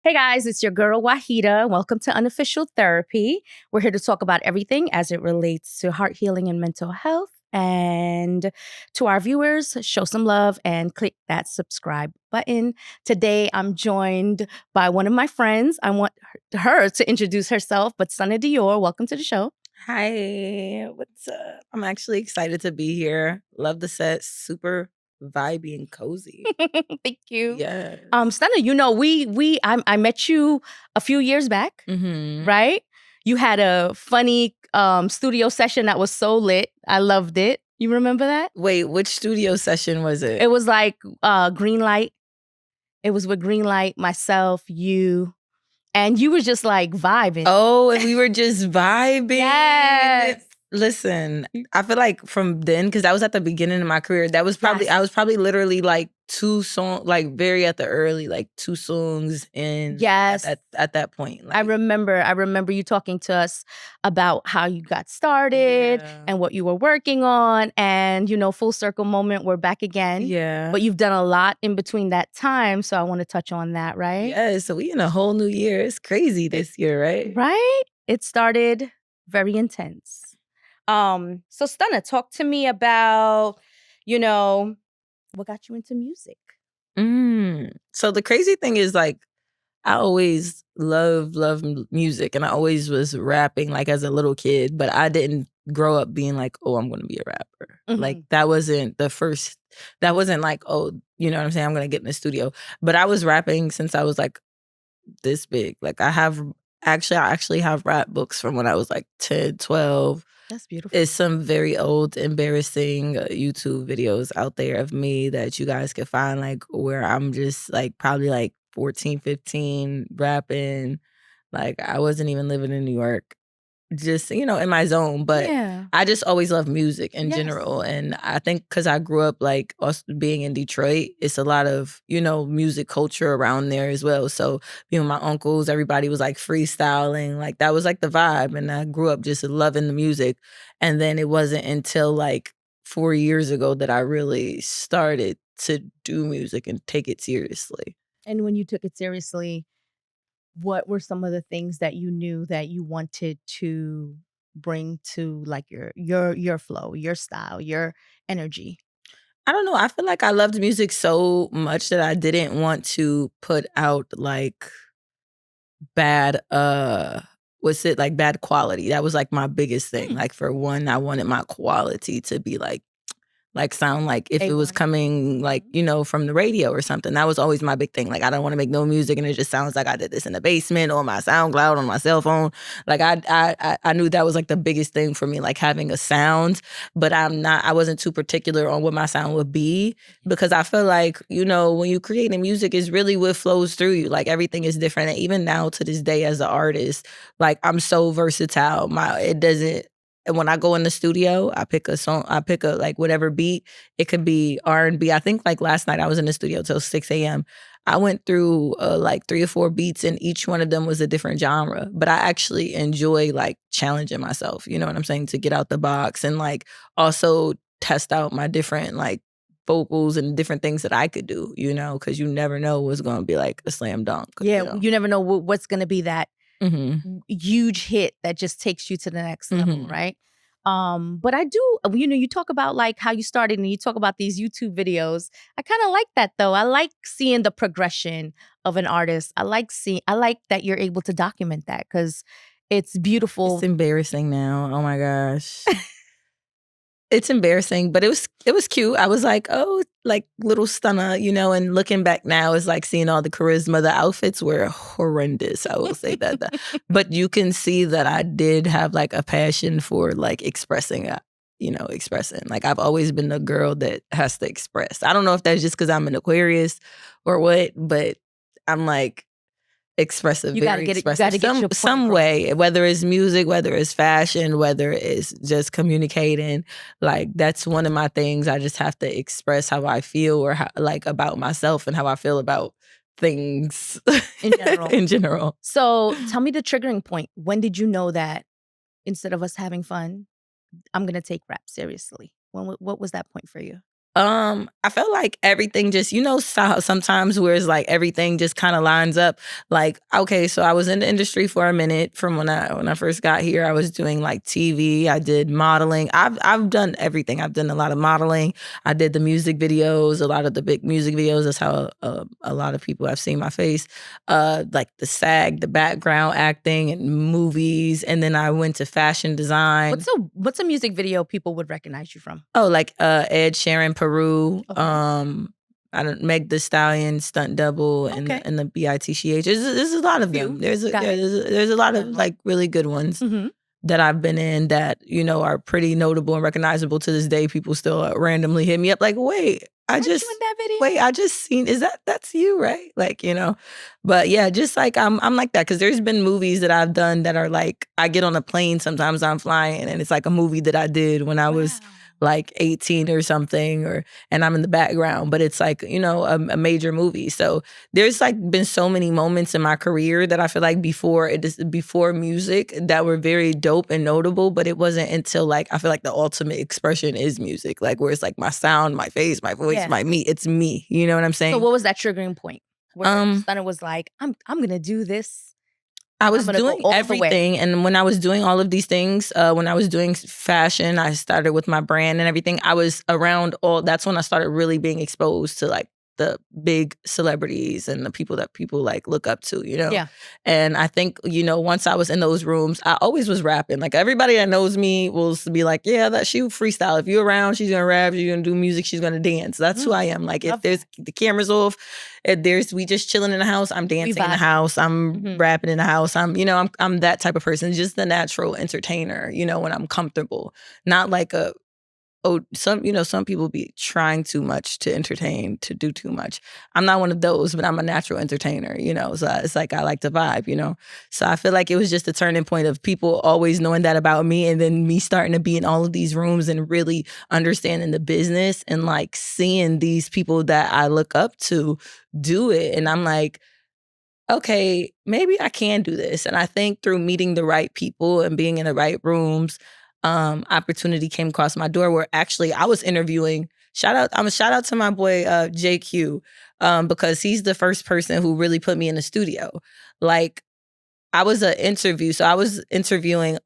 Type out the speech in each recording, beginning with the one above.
Hey guys, it's your girl Waheeda. Welcome to Unofficial Therapy. We're here to talk about everything as it relates to heart healing and mental health. And to our viewers, show some love and click that subscribe button. Today, I'm joined by one of my friends. I want her to introduce herself, but Sana Dior, welcome to the show. Hi, what's up? I'm actually excited to be here. Love the set. Super vibey and cozy. Thank you. Yes. Sana, I met you a few years back, Mm-hmm. right? You had a funny studio session that was so lit. I loved it. You remember that? Wait, which studio session was it? It was like Green Light. It was with Green Light, myself, you, and you were just like vibing. Oh, and we were just vibing. Yes. Listen, I feel like from then, because that was at the beginning of my career, that was probably, Yes. I was probably literally like two songs, like very at the early, like two songs in. Yes. At that point. Like, I remember you talking to us about how you got started and what you were working on, and full circle moment, we're back again. Yeah. But you've done a lot in between that time, so I want to touch on that, right? Yeah, so we in a whole new year. It's crazy this year, right? Right? It started very intense. So Stunna, talk to me about, what got you into music? So the crazy thing is, like, I always loved music, and I always was rapping like as a little kid, but I didn't grow up being like, oh, I'm gonna be a rapper. Like that wasn't like, oh, you know what I'm saying? I'm gonna get in the studio. But I was rapping since I was like this big. Like I actually have rap books from when I was like 10, 12. That's beautiful. It's some very old, embarrassing YouTube videos out there of me that you guys can find, like where I'm just like probably like 14, 15, rapping. Like I wasn't even living in New York, just, in my zone. But Yeah. I just always loved music in general. And I think because I grew up like us being in Detroit, it's a lot of, music culture around there as well. So, my uncles, everybody was like freestyling. Like that was like the vibe. And I grew up just loving the music. And then it wasn't until like 4 years ago that I really started to do music and take it seriously. And when you took it seriously, what were some of the things that you knew that you wanted to bring to like your flow, your style, your energy? I don't know. I feel like I loved music so much that I didn't want to put out like bad bad quality. That was like my biggest thing. Like for one, I wanted my quality to be like sound like if it was coming like, from the radio or something. That was always my big thing. Like I don't want to make no music and it just sounds like I did this in the basement or my SoundCloud on my cell phone. Like I knew that was like the biggest thing for me, like having a sound. But I wasn't too particular on what my sound would be, because I feel like, when you creating music is really what flows through you. Like everything is different. And even now to this day as an artist, like I'm so versatile. And when I go in the studio, I pick a song, I pick a like whatever beat. It could be R&B. I think like last night I was in the studio till 6 a.m. I went through like 3 or 4 beats and each one of them was a different genre. But I actually enjoy like challenging myself, you know what I'm saying, to get out the box and like also test out my different like vocals and different things that I could do, because you never know what's going to be like a slam dunk. Yeah, you never know what's going to be that huge hit that just takes you to the next level, right? But I do, you talk about like how you started and you talk about these YouTube videos. I kind of like that though. I like seeing the progression of an artist. I like that you're able to document that because it's beautiful. It's embarrassing now. Oh my gosh. It's embarrassing, but it was cute. I was like, oh, like little stunner, and looking back now is like seeing all the charisma. The outfits were horrendous. I will say that. But you can see that I did have like a passion for like expressing, expressing. Like I've always been the girl that has to express. I don't know if that's just because I'm an Aquarius or what, but I'm like, expressive, very expressive. Some way, whether it's music, whether it's fashion, whether it's just communicating, like that's one of my things. I just have to express how I feel or how, like about myself and how I feel about things in general. So tell me the triggering point. When did you know that instead of us having fun, I'm going to take rap seriously? What was that point for you? I felt like everything just, sometimes where it's like everything just kind of lines up. Like, okay, so I was in the industry for a minute from when I first got here. I was doing like TV. I did modeling. I've done everything. I've done a lot of modeling. I did the music videos, a lot of the big music videos. That's how a lot of people have seen my face. Like the SAG, the background acting and movies. And then I went to fashion design. What's a music video people would recognize you from? Oh, like Ed Sheeran, Peru. Okay. I don't Meg the Stallion, Stunt Double, Okay. and the BITCH. There's a lot of them. There's a lot of like really good ones that I've been in that are pretty notable and recognizable to this day. People still randomly hit me up like, wait, Aren't you in that video? I just seen, that's you, right? Like, but yeah, just like I'm like that because there's been movies that I've done that are like, I get on a plane sometimes I'm flying and it's like a movie that I did when I was like 18 or something, and I'm in the background, but it's like, a major movie. So there's like been so many moments in my career that I feel like before music that were very dope and notable, but it wasn't until like, I feel like the ultimate expression is music, like where it's like my sound, my face, my voice, my me, it's me. You know what I'm saying? So what was that triggering point? Where Stunner was like, I'm gonna do this. I was doing everything. And when I was doing all of these things, when I was doing fashion, I started with my brand and everything. I was around that's when I started really being exposed to like the big celebrities and the people that people like look up to, Yeah. And I think, once I was in those rooms, I always was rapping. Like everybody that knows me will be like, yeah, that she freestyle. If you're around, she's gonna rap, she's gonna do music, she's gonna dance. That's who I am. Like if there's the cameras off, we just chilling in the house, I'm dancing in the house, I'm rapping in the house. I'm that type of person, just the natural entertainer, when I'm comfortable. Not like some people be trying too much to entertain, to do too much. I'm not one of those, but I'm a natural entertainer, so it's like I like to vibe, so I feel like it was just a turning point of people always knowing that about me, and then me starting to be in all of these rooms and really understanding the business and like seeing these people that I look up to do it, and I'm like, okay, maybe I can do this. And I think through meeting the right people and being in the right rooms, opportunity came across my door where actually I was interviewing. Shout out to my boy JQ, because he's the first person who really put me in the studio. Like I was so I was interviewing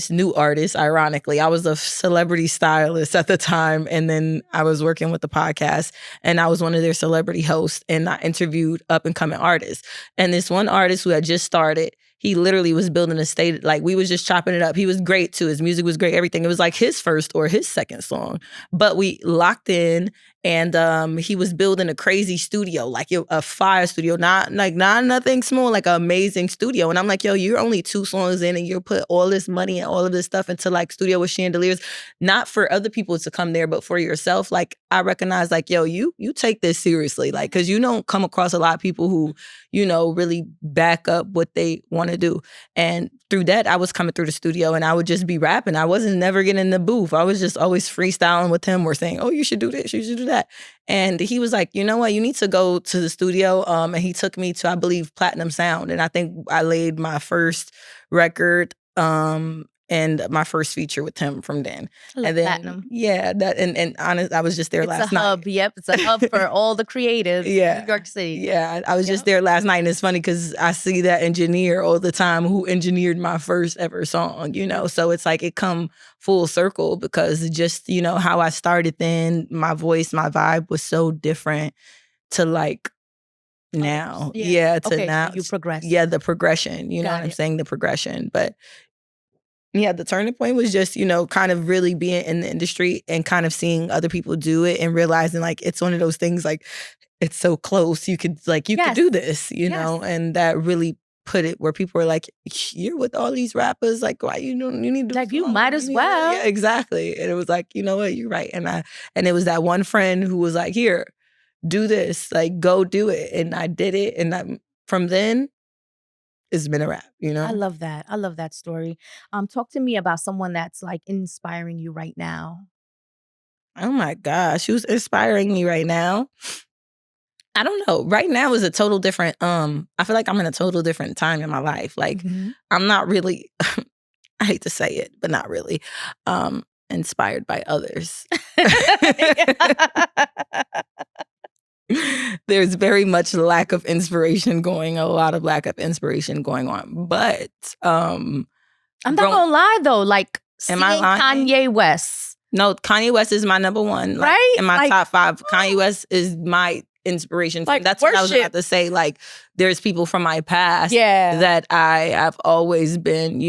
new artists, ironically. I was a celebrity stylist at the time, and then I was working with the podcast, and I was one of their celebrity hosts, and I interviewed up-and-coming artists. And this one artist who had just started, he literally was building a state, like we was just chopping it up. He was great too. His music was great, everything. It was like his first or his second song. But we locked in, and he was building a crazy studio, like a fire studio, not nothing small, like an amazing studio. And I'm like, yo, you're only 2 songs in and you're put all this money and all of this stuff into like studio with chandeliers, not for other people to come there, but for yourself. Like I recognize like, yo, you take this seriously, like, cause you don't come across a lot of people who, really back up what they want to do. And through that, I was coming through the studio and I would just be rapping. I wasn't never getting in the booth. I was just always freestyling with him or saying, oh, you should do this, you should do that. And he was like, you know what, you need to go to the studio. And he took me to, I believe, Platinum Sound. And I think I laid my first record and my first feature with him from then. And then Platinum. Yeah, that and honest, I was just there last night. It's a hub, yep. It's a hub for all the creatives in New York City. Yeah, I was just there last night, and it's funny because I see that engineer all the time who engineered my first ever song, So it's like it come full circle because just, how I started then, my voice, my vibe was so different to like now. To now. So you progress. Yeah, the progression, you know what I'm saying? The progression. But yeah, the turning point was just, kind of really being in the industry and kind of seeing other people do it and realizing like it's one of those things like it's so close. You could do this, know, and that really put it where people were like, you're with all these rappers, like why you need to like you might as well. Yeah, exactly. And it was like, you know what, you're right. And it was that one friend who was like, here, do this, like go do it. And I did it. And from then it's been a wrap, I love that. I love that story. Talk to me about someone that's like inspiring you right now. Oh my gosh, who's inspiring me right now? I don't know. Right now is a total different, I feel like I'm in a total different time in my life. Like I'm not really, I hate to say it, but not really. inspired by others. There's very much a lot of inspiration going on. But I'm not gonna lie though, like seeing Kanye West. No, Kanye West is my number one. Like, right? In my top 5, Kanye West is my inspiration. Like, that's what I was about to say. Like, there's people from my past that I have always been,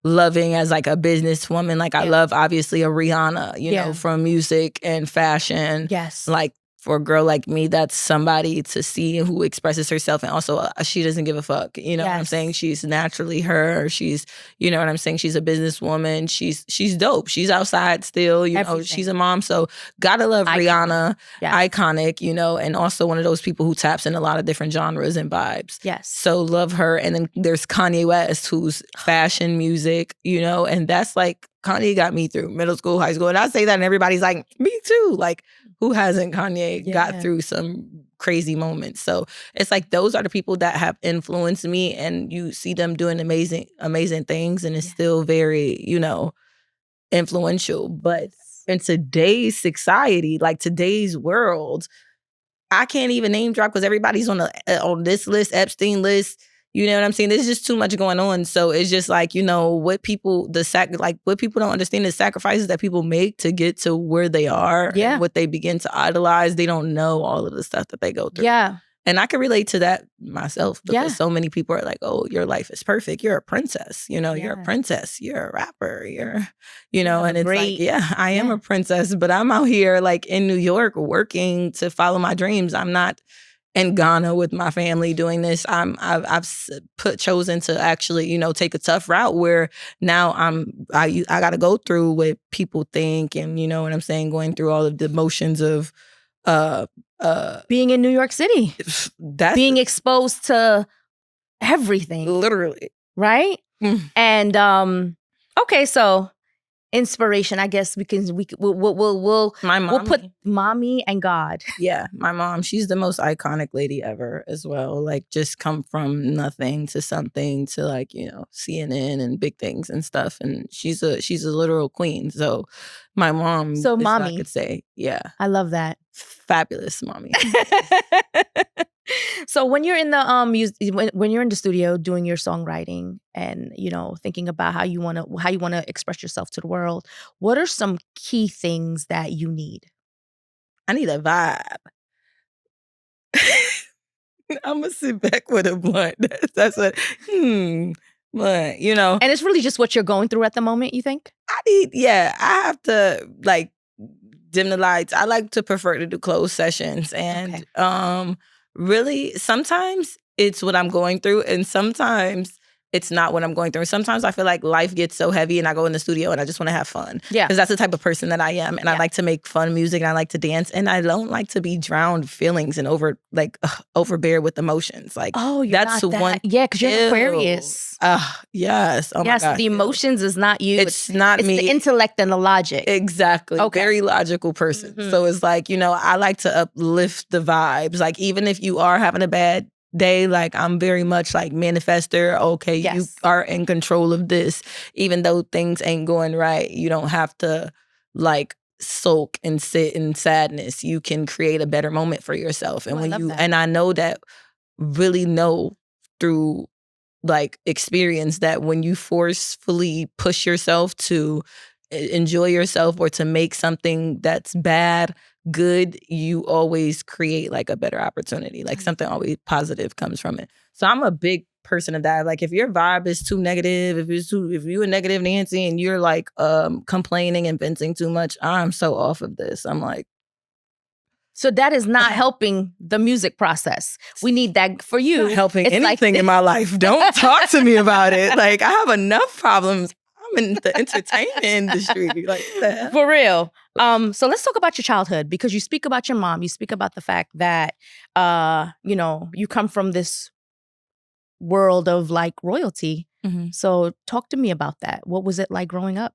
loving as like a businesswoman. Like, I love obviously a Rihanna, you know, from music and fashion. Yes. Like, for a girl like me, that's somebody to see who expresses herself, and also she doesn't give a fuck. You know what I'm saying? She's naturally her. She's, you know what I'm saying? She's a businesswoman. She's dope. She's outside still. You know, she's a mom. So gotta love Rihanna. Iconic. You know, and also one of those people who taps in a lot of different genres and vibes. Yes. So love her. And then there's Kanye West, who's fashion, music. You know, and that's like Kanye got me through middle school, high school, and I say that, and everybody's like, me too. Like, who hasn't Kanye got through some crazy moments? So it's like those are the people that have influenced me, and you see them doing amazing, amazing things, and it's still very, influential. But in today's society, like today's world, I can't even name drop because everybody's on this list, Epstein list. You know what I'm saying? There's just too much going on. So it's just like, what people what people don't understand is sacrifices that people make to get to where they are. Yeah. And what they begin to idolize. They don't know all of the stuff that they go through. Yeah. And I can relate to that myself because so many people are like, oh, your life is perfect. You're a princess. You're a princess. You're a rapper. And it's like, I am a princess, but I'm out here like in New York working to follow my dreams. I'm not in Ghana with my family doing this. I've chosen to actually, take a tough route where now I got to go through what people think, and you know what I'm saying, going through all of the motions of being in New York City, being exposed to everything, literally, right? And okay, so inspiration, I guess we'll put mommy and God. Yeah, my mom, she's the most iconic lady ever as well. Like, just come from nothing to something to like, CNN and big things and stuff. And she's a literal queen. So my mom, so mommy, I could say, I love that. Fabulous mommy. So when you're in the when you're in the studio doing your songwriting and thinking about how you want to express yourself to the world, what are some key things that you need? I need a vibe. I'm gonna sit back with a blunt. That's what. But and it's really just what you're going through at the moment. You think? I have to like dim the lights. I like to prefer to do closed sessions, and really, sometimes it's what I'm going through, and sometimes it's not what I'm going through. Sometimes I feel like life gets so heavy and I go in the studio and I just want to have fun. Yeah. Because that's the type of person that I am. And I like to make fun music, and I like to dance, and I don't like to be drowned feelings and overbear with emotions. Like, oh, you're that's not that. one. Yeah, because you're Aquarius. Yes. Oh my gosh. The emotions is not you. It's not me. It's the intellect and the logic. Exactly. Okay. Very logical person. Mm-hmm. So it's like, I like to uplift the vibes. Like, even if you are having a bad day, like, I'm very much like manifester. Okay, you are in control of this. Even though things ain't going right, you don't have to like sulk and sit in sadness. You can create a better moment for yourself. And and I know that, really know through like experience, that when you forcefully push yourself to enjoy yourself or to make something that's bad good, you always create like a better opportunity. Like, something always positive comes from it. So I'm a big person of that. Like, if your vibe is too negative, if you're a negative Nancy and you're like complaining and venting too much, I'm so off of this. I'm like, so that is not helping the music process. We need that for you. Not helping anything in my life. Don't talk to me about it. Like, I have enough problems. I'm in the entertainment industry. Like, for real. So let's talk about your childhood, because you speak about your mom. You speak about the fact that, you come from this world of like royalty. Mm-hmm. So talk to me about that. What was it like growing up?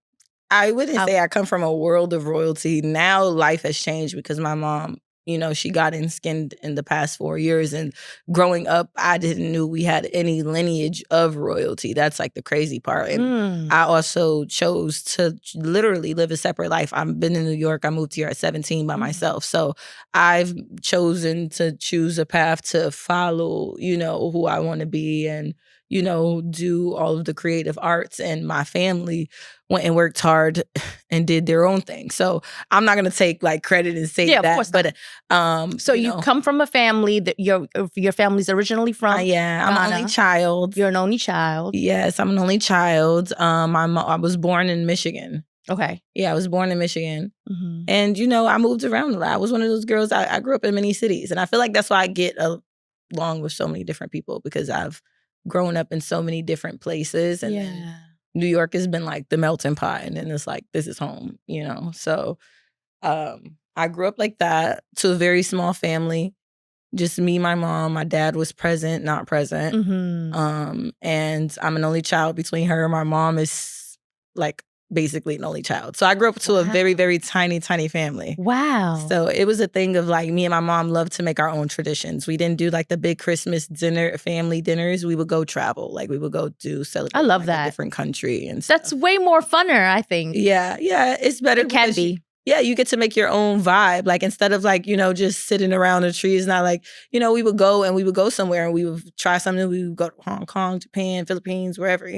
I wouldn't say I come from a world of royalty. Now life has changed because my mom she got skinned in the past 4 years. And growing up, I didn't knew we had any lineage of royalty. That's like the crazy part. And I also chose to literally live a separate life. I've been in New York. I moved here at 17 by myself. So I've chosen to choose a path to follow, who I want to be and, do all of the creative arts. And my family went and worked hard and did their own thing. So I'm not going to take like credit and say that. Of course not. But so you come from a family that your family's originally from. Yeah, I'm an only child. You're an only child. Yes, I'm an only child. I was born in Michigan. Okay. Yeah, I was born in Michigan. And, I moved around a lot. I was one of those girls. I grew up in many cities. And I feel like that's why I get along with so many different people, because I've grown up in so many different places. And then New York has been like the melting pot. And then it's like, this is home, So I grew up like that, to a very small family. Just me, my mom. My dad was present, not present. And I'm an only child between her. My mom is like basically an only child. So I grew up to a very, very tiny, tiny family. Wow. So it was a thing of like, me and my mom loved to make our own traditions. We didn't do like the big Christmas dinner, family dinners. We would go travel. Like we would go celebrate. I love like, that. a different country and stuff. That's way more funner, I think. Yeah, it's better. It can be. Yeah, you get to make your own vibe. Like instead of like, just sitting around a tree, it's not like, we would go somewhere and we would try something. We would go to Hong Kong, Japan, Philippines, wherever,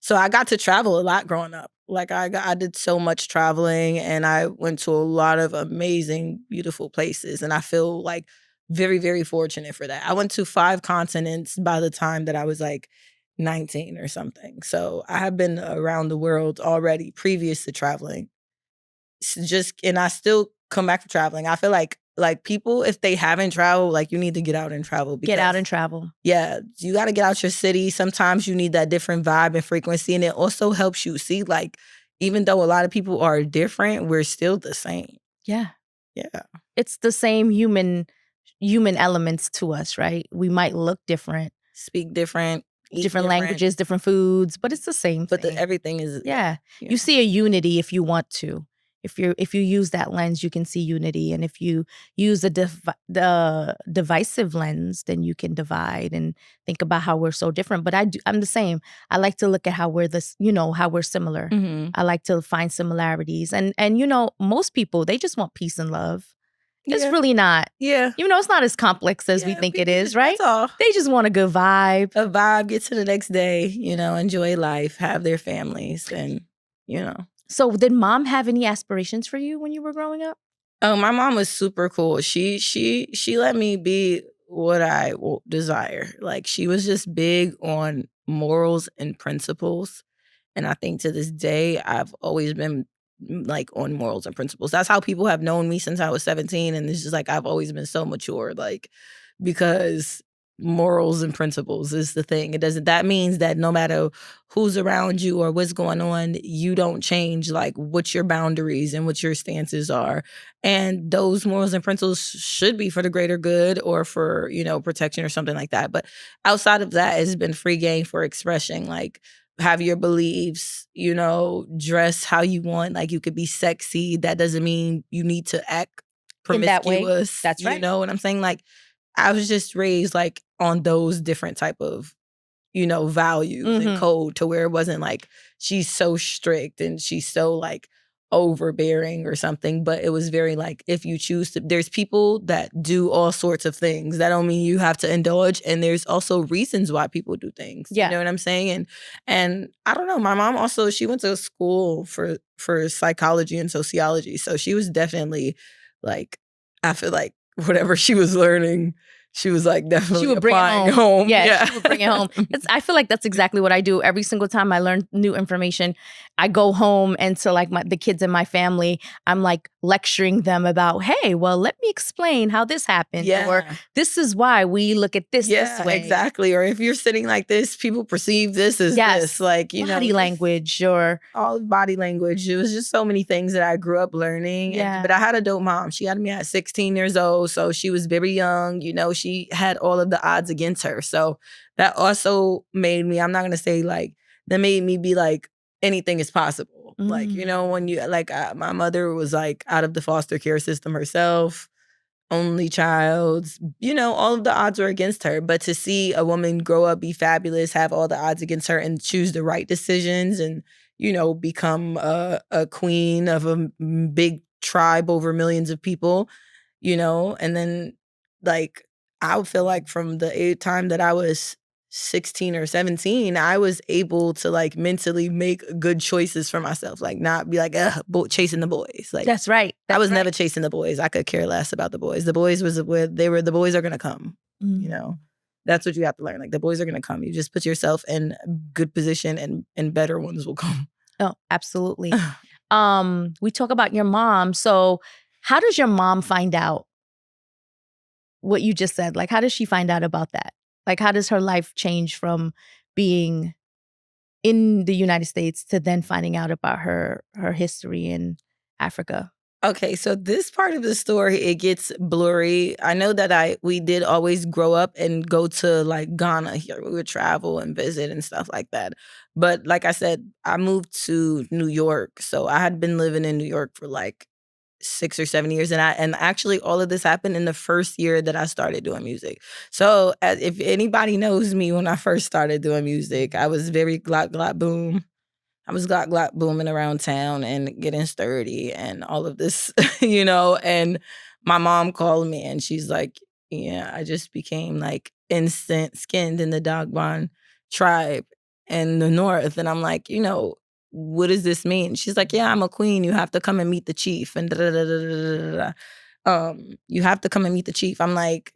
So I got to travel a lot growing up. Like I did so much traveling and I went to a lot of amazing, beautiful places. And I feel like very, very fortunate for that. I went to 5 continents by the time that I was like 19 or something. So I have been around the world already previous to traveling. And I still come back from traveling. I feel like people, if they haven't traveled, like you need to get out and travel. Get out and travel. Yeah, you got to get out your city. Sometimes you need that different vibe and frequency, and it also helps you see like, even though a lot of people are different, we're still the same. Yeah. Yeah. It's the same human elements to us, right? We might look different, speak different, different languages, different foods, but it's the same thing. But everything is You see a unity if you want to. If you use that lens, you can see unity, and if you use the divisive lens, then you can divide and think about how we're so different. But I'm the same. I like to look at how we're how we're similar. I like to find similarities, and most people, they just want peace and love. It's really not. Yeah. It's not as complex as we think it is, right? That's all. They just want a good vibe. A vibe, get to the next day, enjoy life, have their families, and, So did mom have any aspirations for you when you were growing up? Oh, my mom was super cool. She let me be what I desire. Like she was just big on morals and principles. And I think to this day, I've always been like on morals and principles. That's how people have known me since I was 17. And it's just like, I've always been so mature, like, because morals and principles is the thing. That means that no matter who's around you or what's going on, you don't change like what your boundaries and what your stances are. And those morals and principles should be for the greater good or for, protection or something like that. But outside of that, it's been free game for expression. Like, have your beliefs, dress how you want. Like you could be sexy. That doesn't mean you need to act promiscuous. In that way. That's right. You know what I'm saying? Like I was just raised like on those different type of, values and code, to where it wasn't like she's so strict and she's so like overbearing or something. But it was very like, if you choose to, there's people that do all sorts of things. That don't mean you have to indulge. And there's also reasons why people do things. Yeah. You know what I'm saying? And I don't know, my mom also, she went to school for psychology and sociology. So she was definitely like, I feel like whatever she was learning, she was like definitely she would bring applying it home. Yeah, she would bring it home. I feel like that's exactly what I do. Every single time I learn new information, I go home and to like the kids in my family, I'm like lecturing them about, hey, well, let me explain how this happened. Yeah. Or this is why we look at this way. Exactly. Or if you're sitting like this, people perceive this as this. Like, body language or all body language. It was just so many things that I grew up learning. Yeah. But I had a dope mom. She had me at 16 years old. So she was very young. She had all of the odds against her. So that also made me, I'm not going to say like, that made me be like, anything is possible. Like, when you, like, my mother was like out of the foster care system herself. only child, all of the odds were against her. But to see a woman grow up, be fabulous, have all the odds against her, and choose the right decisions, and become a queen of a big tribe over millions of people, and then like I would feel like from the time that I was 16 or 17, I was able to like mentally make good choices for myself, like not be like chasing the boys. Like That's right. I was never right. chasing the boys. I could care less about the boys. The boys was where they were. The boys are gonna come. That's what you have to learn. Like the boys are gonna come. You just put yourself in a good position, and better ones will come. Oh, absolutely. We talk about your mom. So how does your mom find out what you just said? Like, how does she find out about that? Like, how does her life change from being in the United States to then finding out about her history in Africa? Okay, so this part of the story, it gets blurry. I know that we did always grow up and go to like Ghana here. We would travel and visit and stuff like that. But like I said, I moved to New York. So I had been living in New York for like 6 or 7 years, and actually all of this happened in the first year that I started doing music. So if anybody knows me, when I first started doing music, I was very glot glot boom. I was glot glot booming around town and getting sturdy and all of this, and my mom called me and she's like, yeah, I just became like instant skinned in the Dagban tribe in the north. And I'm like, what does this mean? She's like, yeah, I'm a queen. You have to come and meet the chief. And you have to come and meet the chief. I'm like,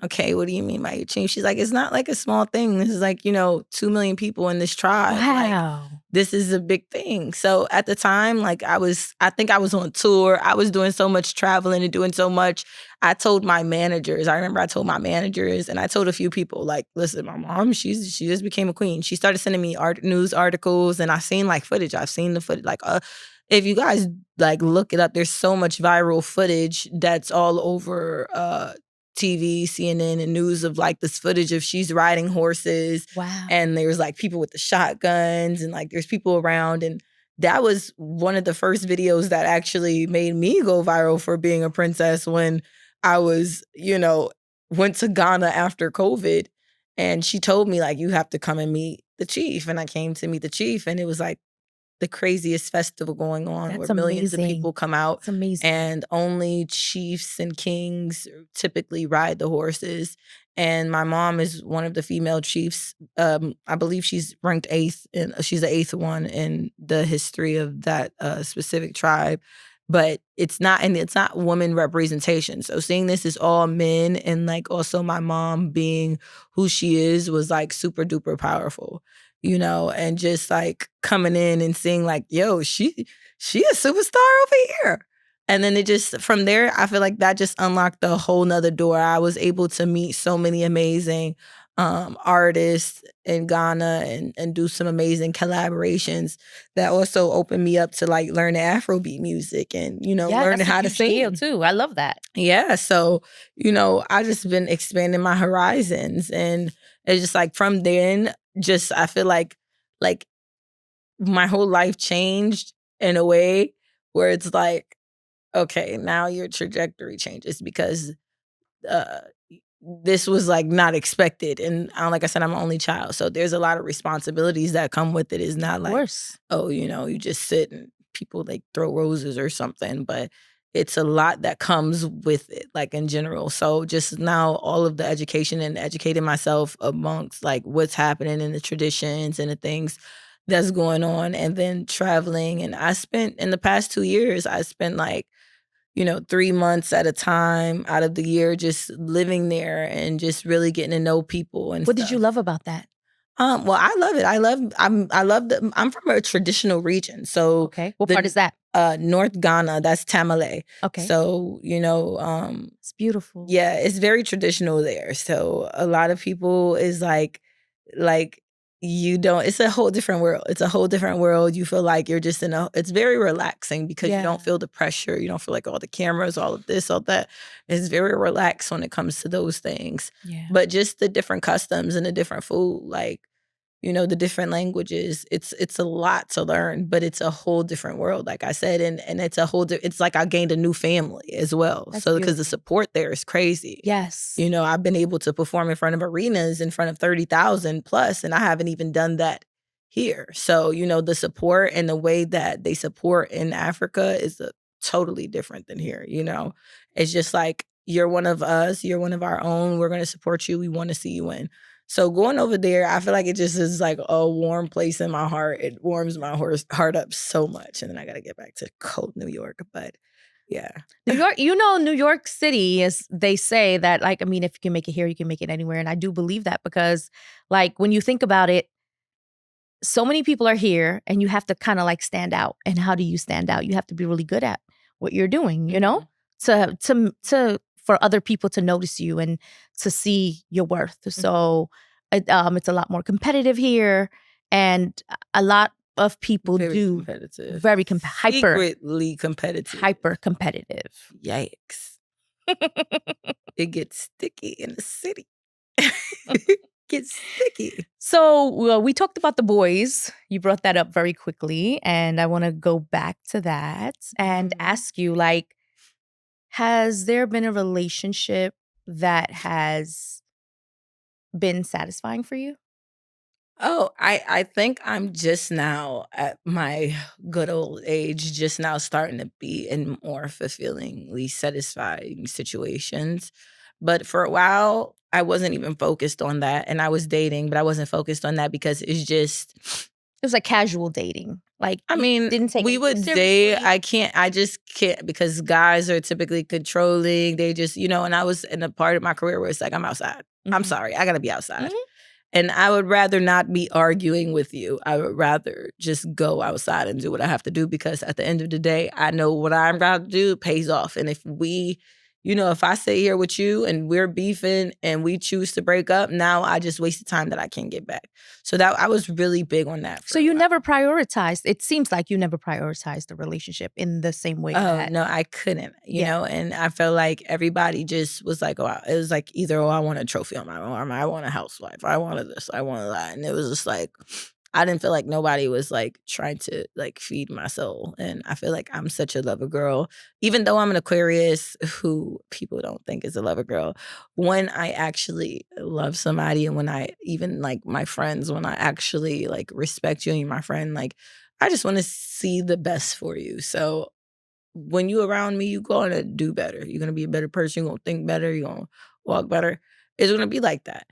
okay, what do you mean by your chief? She's like, it's not like a small thing. This is like, 2 million people in this tribe. Wow. Like, this is a big thing. So at the time, like I think I was on tour. I was doing so much traveling and doing so much. I told my managers, I remember I told my managers and I told a few people, like, listen, my mom, she just became a queen. She started sending me news articles and I've seen like footage. I've seen the footage. Like, if you guys like look it up, there's so much viral footage that's all over TV, CNN, and news of like this footage of she's riding horses. Wow. And there's like people with the shotguns and like there's people around. And that was one of the first videos that actually made me go viral for being a princess when I was, went to Ghana after COVID. And she told me like, you have to come and meet the chief. And I came to meet the chief and it was like the craziest festival going on. That's where millions of amazing. people come out. That's amazing. And only chiefs and kings typically ride the horses. And my mom is one of the female chiefs. I believe she's ranked 8th, and she's the 8th one in the history of that specific tribe. But it's not woman representation. So seeing this is all men, and like also my mom being who she is was like super duper powerful. And just like coming in and seeing like, yo, she a superstar over here. And then it just, from there, I feel like that just unlocked a whole nother door. I was able to meet so many amazing artists in Ghana and do some amazing collaborations that also opened me up to like learning Afrobeat music and, learning how to sing too. I love that. Yeah. So, I just been expanding my horizons. And it's just like from then, just I feel like my whole life changed in a way where it's like, okay, now your trajectory changes because uh this was like not expected. And like I said, I'm an only child. So there's a lot of responsibilities that come with it. It's not like, oh, you just sit and people like throw roses or something. But it's a lot that comes with it, like in general. So just now all of the education and educating myself amongst like what's happening in the traditions and the things that's going on. And then traveling. And I spent in the past 2 years, I spent like 3 months at a time out of the year just living there and just really getting to know people and What stuff. did you love about that? Well, I love it. I'm from a traditional region. So okay. What part is that? North Ghana, that's Tamale. Okay. So, it's beautiful. Yeah, it's very traditional there. So a lot of people is like it's a whole different world. It's a whole different world. You feel like you're just it's very relaxing because you don't feel the pressure. You don't feel like all the cameras, all of this, all that. It's very relaxed when it comes to those things. Yeah. But just the different customs and the different food, like, the different languages. It's a lot to learn, but it's a whole different world, like I said, and it's a whole it's like I gained a new family as well. That's So because the beautiful. support there is crazy. Yes. I've been able to perform in front of arenas in front of 30,000 plus, and I haven't even done that here. So, the support and the way that they support in Africa is totally different than here. It's just like, you're one of us, you're one of our own, we're going to support you, we want to see you win. So going over there, I feel like it just is like a warm place in my heart. It warms my heart up so much. And then I got to get back to cold New York. But yeah. New York, New York City is, they say that, like, I mean, if you can make it here, you can make it anywhere. And I do believe that because, like, when you think about it, so many people are here and you have to kind of like stand out. And how do you stand out? You have to be really good at what you're doing, for other people to notice you and to see your worth. So it's a lot more competitive here, and a lot of people Very do competitive. very Secretly competitive. hyper competitive. Yikes. It gets sticky in the city. Gets sticky. So we talked about the boys. You brought that up very quickly, and I want to go back to that and ask you, like, has there been a relationship that has been satisfying for you? Oh, I think I'm just now at my good old age, just now starting to be in more fulfillingly satisfying situations. But for a while, I wasn't even focused on that. And I was dating, but I wasn't focused on that because it's just, It was like casual dating. Like, I you mean, didn't take we anything would date. seriously. I just can't, because guys are typically controlling. They just, and I was in a part of my career where it's like, I'm outside. I'm Mhm. sorry. I got to be outside. Mhm. And I would rather not be arguing with you. I would rather just go outside and do what I have to do, because at the end of the day, I know what I'm about to do pays off. And if I sit here with you and we're beefing and we choose to break up, now I just wasted time that I can't get back. So that I was really big on that. So you never prioritized. It seems like you never prioritized the relationship in the same way Oh, that. no, I couldn't, Yeah. and I felt like everybody just was like, oh, it was like either, oh, I want a trophy on my arm, I want a housewife, I wanted this, I wanted that. And it was just like, I didn't feel like nobody was like trying to like feed my soul. And I feel like I'm such a lover girl, even though I'm an Aquarius who people don't think is a lover girl. When I actually love somebody, and when I even like my friends, when I actually like respect you and you're my friend, like I just want to see the best for you. So when you around me, you're gonna do better. You're gonna be a better person. You're gonna think better. You're gonna walk better. It's gonna be like that.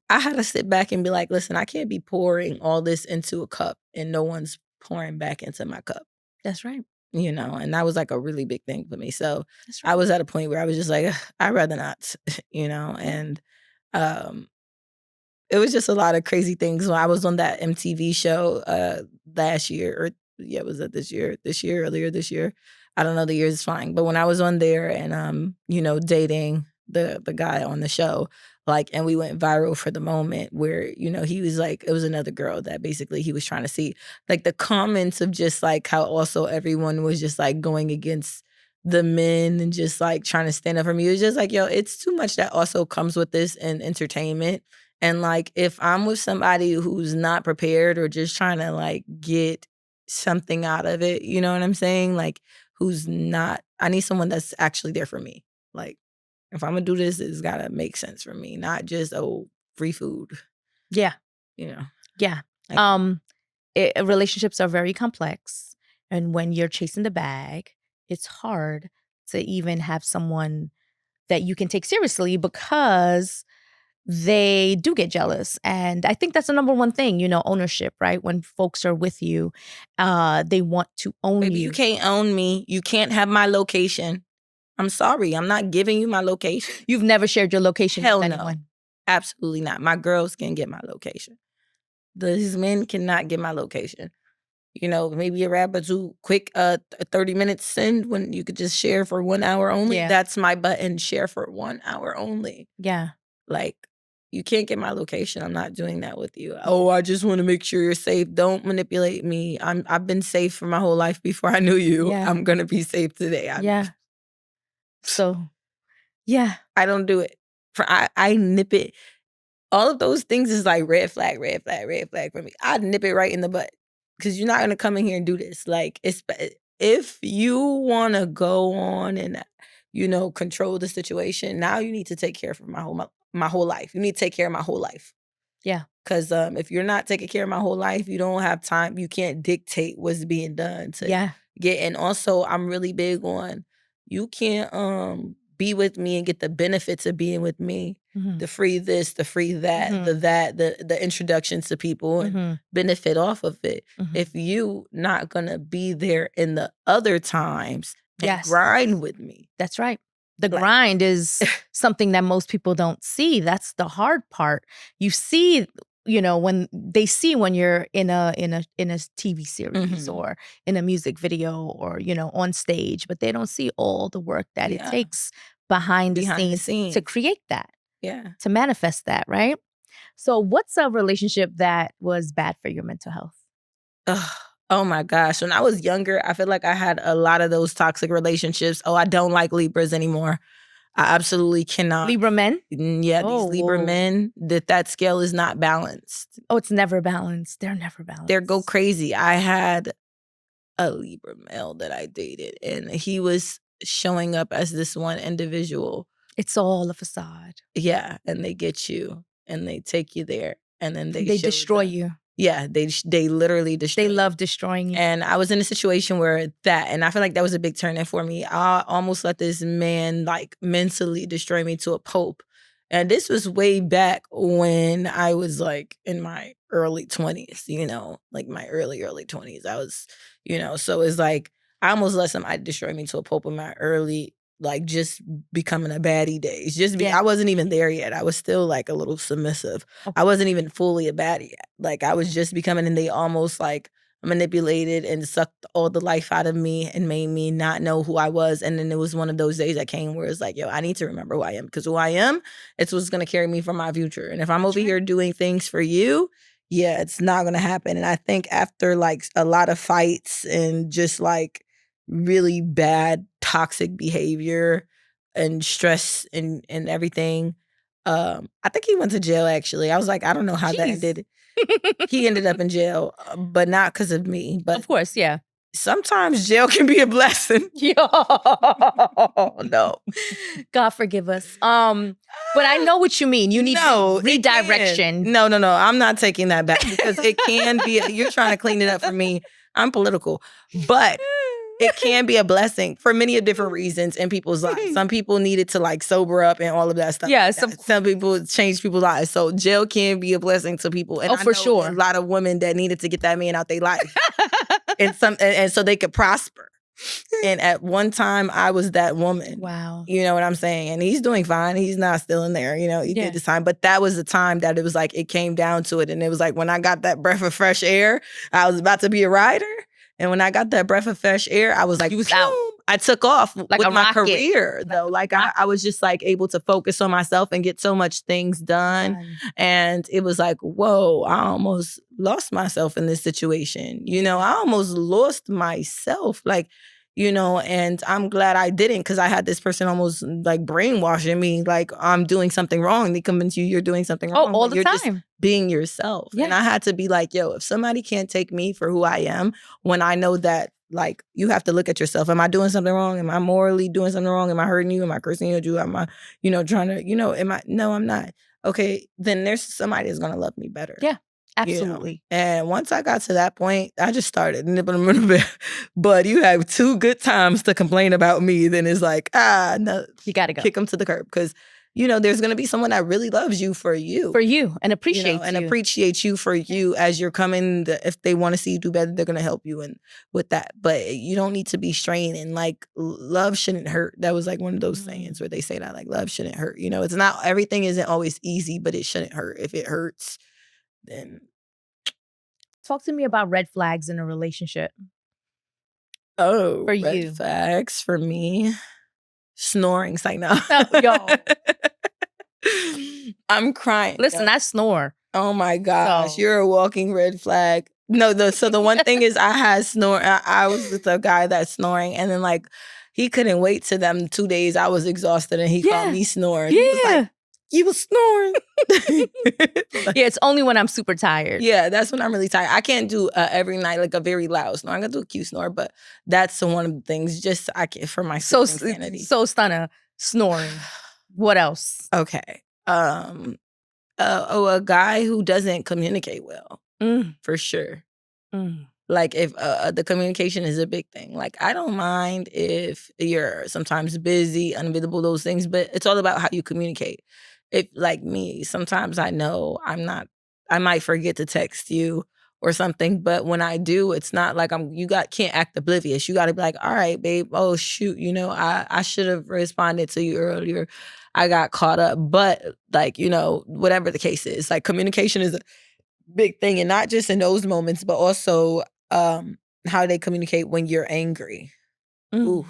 I had to sit back and be like, listen, I can't be pouring all this into a cup and no one's pouring back into my cup. That's right. And that was like a really big thing for me. So That's I right. was at a point where I was just like, I'd rather not, and um it was just a lot of crazy things. When I was on that MTV show last year, or yeah, was it this year? Earlier this year. I don't know, the years is flying. But when I was on there and dating the guy on the show, like, and we went viral for the moment where, he was like, it was another girl that basically he was trying to see. Like the comments of just like how also everyone was just like going against the men and just like trying to stand up for me. It was just like, yo, it's too much that also comes with this in entertainment. And, like, if I'm with somebody who's not prepared or just trying to, like, get something out of it, you know what I'm saying? Like, who's not I need someone that's actually there for me. Like, if Imma do this, it's gotta make sense for me, not just, "Oh, free food," Yeah. you know? Yeah. Like Relationships are very complex, and when you're chasing the bag, it's hard to even have someone that you can take seriously because they do get jealous. And I think that's the number one thing, ownership, right? When folks are with you, they want to own "Baby, you you. can't own me. You can't have my location. I'm sorry, I'm not giving you my location." You've never shared your location Hell with no. anyone. Absolutely not. My girls can get my location. These men cannot get my location. Maybe a rapper too quick, 30 minutes send when you could just share for 1 hour only. Yeah. That's my button, share for 1 hour only. Yeah. Like, you can't get my location. I'm not doing that with you. Oh, I just want to make sure you're safe. Don't manipulate me. I've been safe for my whole life before I knew you. Yeah. I'm gonna be safe today. Yeah. So, yeah. I don't do it. I nip it. all of those things is like red flag for me. I'd nip it right in the butt because you're not gonna come in here and do this. Like, if you want to go on and control the situation, now you need to take care of my whole life. You need to take care of my whole life. Yeah. Because if you're not taking care of my whole life, you don't have time. You can't dictate what's being done to get. And also, I'm really big on you can't be with me and get the benefits of being with me. Mm-hmm. The free this, the free that, the introductions to people and benefit off of it. If you not gonna be there in the other times and grind with me. That's right. The grind is something that most people don't see. That's the hard part. You see, when they see when you're in a TV series or in a music video or on stage, but they don't see all the work that it takes behind the scenes to create that. Yeah. To manifest that, right? So what's a relationship that was bad for your mental health? Oh my gosh. When I was younger, I feel like I had a lot of those toxic relationships. Oh, I don't like Libras anymore. I absolutely cannot. Libra men? Yeah, these Libra men, that scale is not balanced. Oh, it's never balanced. They're never balanced. They go crazy. I had a Libra male that I dated, and he was showing up as this one individual. It's all a facade. Yeah, and they get you, and they take you there, and then they destroy you. Yeah, they literally destroy. They love destroying you. And I was in a situation where and I feel like that was a big turn in for me. I almost let this man like mentally destroy me to a pulp. And this was way back when I was like in my early 20s, like my early 20s. I was, so it's like I almost let somebody destroy me to a pulp in my early, like just becoming a baddie days. I wasn't even there yet. I was still like a little submissive. Okay. I wasn't even fully a baddie yet. Like I was just becoming, and they almost like manipulated and sucked all the life out of me and made me not know who I was. And then it was one of those days that came where it's like, yo, I need to remember who I am, because who I am, it's what's going to carry me for my future. And if I'm over here doing things for you, yeah, it's not going to happen. And I think after like a lot of fights and just like really bad toxic behavior and stress and everything, I think he went to jail actually. I was like, I don't know how that ended. He ended up in jail, but not because of me. But of course, yeah. Sometimes jail can be a blessing. Yo, no. God forgive us. But I know what you mean. You need redirection. No. I'm not taking that back, because it can be. You're trying to clean it up for me. I'm political, but it can be a blessing for many different reasons in people's lives. Some people needed to like sober up and all of that stuff. Yeah, some people change people's lives. So jail can be a blessing to people. And I know sure. A lot of women that needed to get that man out their life, and so they could prosper. And at one time, I was that woman. Wow. You know what I'm saying? And he's doing fine. He's not still in there. He did his time. But that was the time that it was like, it came down to it. And it was like, when I got that breath of fresh air, I was about to be a writer. And when I got that breath of fresh air, I was like, you was out. I took off like with my rocket. career, though. Like I was just like able to focus on myself and get so much things done. And it was like, whoa, I almost lost myself in this situation. I almost lost myself. Like, and I'm glad I didn't, because I had this person almost like brainwashing me, like I'm doing something wrong. They convince you're doing something wrong. All the you're time. Just being yourself. Yeah. And I had to be like, yo, if somebody can't take me for who I am, when I know that, like, you have to look at yourself. Am I doing something wrong? Am I morally doing something wrong? Am I hurting you? Am I cursing you? Am I, trying to, am I? No, I'm not. Okay, then there's somebody that's going to love me better. Yeah. Absolutely. And once I got to that point, I just started nipping them in the bed. But you have 2 good times to complain about me, then it's like, no. You got to go. Kick them to the curb. Because, there's going to be someone that really loves you for you. For you. And appreciates you. And appreciates you for you as you're coming. If they want to see you do better, they're going to help you with that. But you don't need to be straining. Like, love shouldn't hurt. That was like one of those sayings where they say that, like, love shouldn't hurt. It's not, everything isn't always easy, but it shouldn't hurt. If it hurts, then... Talk to me about red flags in a relationship. Oh, for red you. Flags for me. Snoring. Like, no. Yo. I'm crying. Listen, I snore. Oh my gosh. You're a walking red flag. No, so the one thing is I had snore. I was with a guy that's snoring, and then like he couldn't wait to them 2 days. I was exhausted and he caught me snoring. Yeah. He was like, you was snoring. Yeah, it's only when I'm super tired. Yeah, that's when I'm really tired. I can't do every night like a very loud snore. I'm gonna do a cute snore, but that's one of the things. Just I can't for my So sanity. Stunner snoring. What else? Okay. A guy who doesn't communicate well, for sure. Like if the communication is a big thing. Like I don't mind if you're sometimes busy, unavailable, those things, but it's all about how you communicate. If like me, sometimes I know I might forget to text you or something, but when I do, it's not like can't act oblivious. You gotta be like, all right, babe, oh shoot, I should have responded to you earlier. I got caught up. But like, whatever the case is, like communication is a big thing, and not just in those moments, but also how they communicate when you're angry. Ooh.